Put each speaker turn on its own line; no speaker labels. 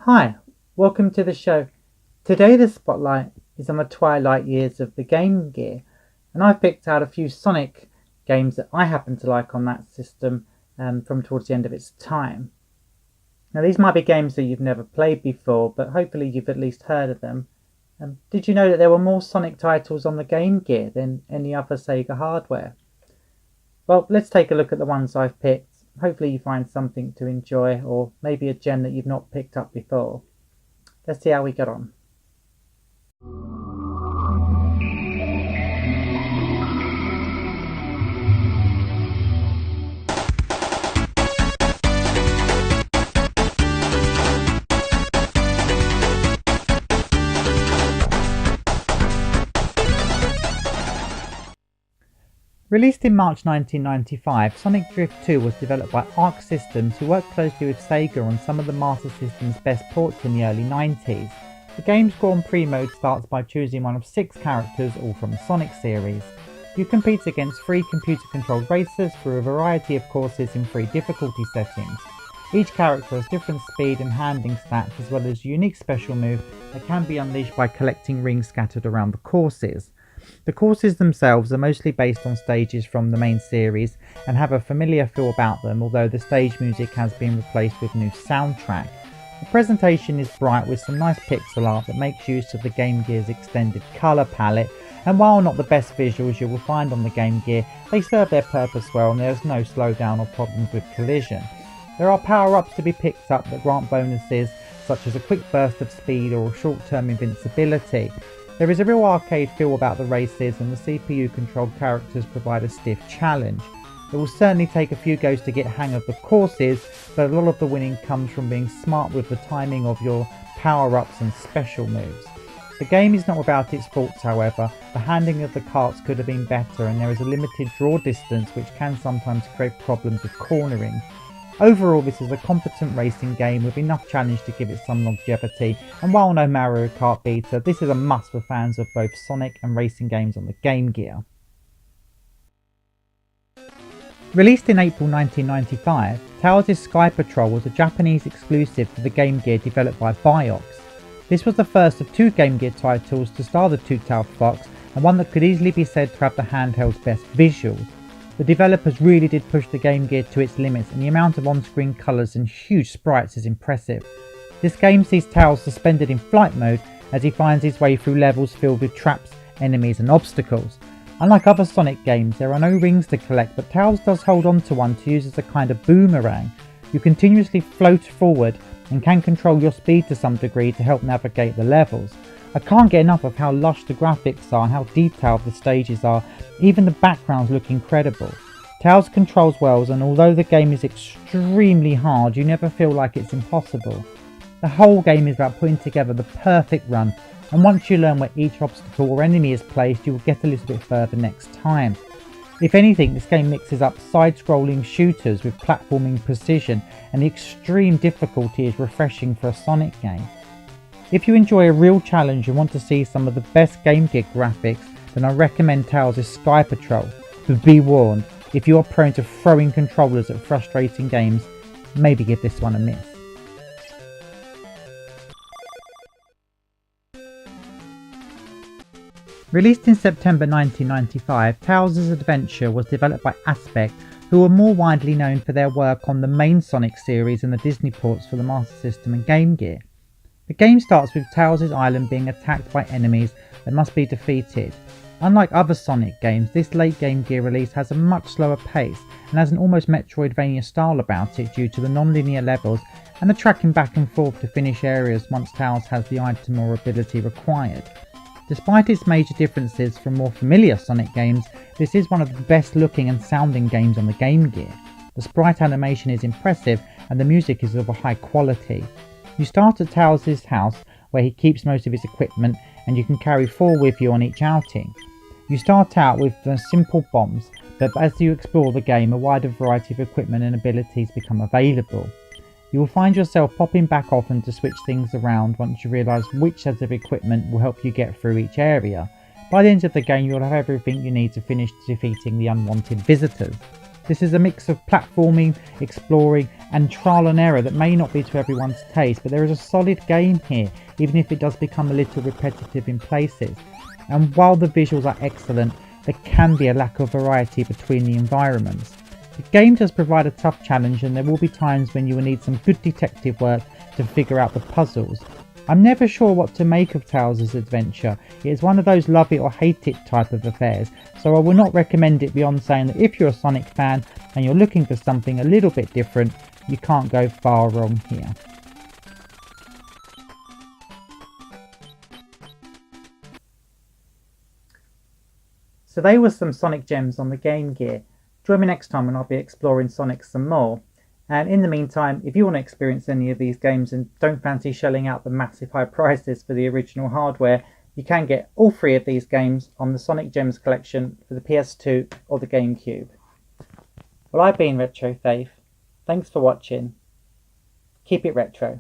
Hi, welcome to the show. Today the spotlight is on the twilight years of the Game Gear, and I've picked out a few Sonic games that I happen to like on that system from towards the end of its time. Now these might be games that you've never played before, but hopefully you've at least heard of them. Did you know that there were more Sonic titles on the Game Gear than any other Sega hardware? Well, let's take a look at the ones I've picked. Hopefully you find something to enjoy, or maybe a gem that you've not picked up before. Let's see how we get on. Released in March 1995, Sonic Drift 2 was developed by Arc Systems, who worked closely with Sega on some of the Master System's best ports in the early 90s. The game's Grand Prix mode starts by choosing one of 6 characters, all from the Sonic series. You compete against 3 computer-controlled racers through a variety of courses in 3 difficulty settings. Each character has different speed and handling stats, as well as a unique special move that can be unleashed by collecting rings scattered around the courses. The courses themselves are mostly based on stages from the main series and have a familiar feel about them, although the stage music has been replaced with new soundtrack. The presentation is bright with some nice pixel art that makes use of the Game Gear's extended colour palette, and while not the best visuals you will find on the Game Gear, they serve their purpose well and there is no slowdown or problems with collision. There are power-ups to be picked up that grant bonuses such as a quick burst of speed or short-term invincibility. There is a real arcade feel about the races, and the CPU controlled characters provide a stiff challenge. It will certainly take a few goes to get hang of the courses, but a lot of the winning comes from being smart with the timing of your power-ups and special moves. The game is not without its faults, however. The handling of the carts could have been better, and there is a limited draw distance which can sometimes create problems with cornering. Overall, this is a competent racing game with enough challenge to give it some longevity, and while no Mario Kart beater, this is a must for fans of both Sonic and racing games on the Game Gear. Released in April 1995, Tails' Sky Patrol was a Japanese exclusive to the Game Gear developed by Vioxx. This was the first of 2 Game Gear titles to star the two-tailed fox, and one that could easily be said to have the handheld's best visuals. The developers really did push the Game Gear to its limits, and the amount of on-screen colours and huge sprites is impressive. This game sees Tails suspended in flight mode as he finds his way through levels filled with traps, enemies and obstacles. Unlike other Sonic games, there are no rings to collect, but Tails does hold on to one to use as a kind of boomerang. You continuously float forward and can control your speed to some degree to help navigate the levels. I can't get enough of how lush the graphics are and how detailed the stages are. Even the backgrounds look incredible. Tails controls well, and although the game is extremely hard, you never feel like it's impossible. The whole game is about putting together the perfect run, and once you learn where each obstacle or enemy is placed, you will get a little bit further next time. If anything, this game mixes up side-scrolling shooters with platforming precision, and the extreme difficulty is refreshing for a Sonic game. If you enjoy a real challenge and want to see some of the best Game Gear graphics, then I recommend Tails' Sky Patrol. But be warned, if you are prone to throwing controllers at frustrating games, maybe give this one a miss. Released in September 1995, Tails' Adventure was developed by Aspect, who are more widely known for their work on the main Sonic series and the Disney ports for the Master System and Game Gear. The game starts with Tails' island being attacked by enemies that must be defeated. Unlike other Sonic games, this late Game Gear release has a much slower pace and has an almost Metroidvania style about it due to the non-linear levels and the tracking back and forth to finish areas once Tails has the item or ability required. Despite its major differences from more familiar Sonic games, this is one of the best looking and sounding games on the Game Gear. The sprite animation is impressive and the music is of a high quality. You start at Tails' house, where he keeps most of his equipment, and you can carry 4 with you on each outing. You start out with simple bombs, but as you explore the game, a wider variety of equipment and abilities become available. You will find yourself popping back often to switch things around once you realise which set of equipment will help you get through each area. By the end of the game, you'll have everything you need to finish defeating the unwanted visitors. This is a mix of platforming, exploring and trial and error that may not be to everyone's taste, but there is a solid game here, even if it does become a little repetitive in places. And while the visuals are excellent, there can be a lack of variety between the environments. The game does provide a tough challenge, and there will be times when you will need some good detective work to figure out the puzzles. I'm never sure what to make of Tales' adventure. It is one of those love it or hate it type of affairs, so I will not recommend it beyond saying that if you're a Sonic fan and you're looking for something a little bit different, you can't go far wrong here. So they were some Sonic gems on the Game Gear. Join me next time when I'll be exploring Sonic some more. And in the meantime, if you want to experience any of these games and don't fancy shelling out the massive high prices for the original hardware, you can get all 3 of these games on the Sonic Gems collection for the PS2 or the GameCube. Well, I've been Retro Faith. Thanks for watching. Keep it retro.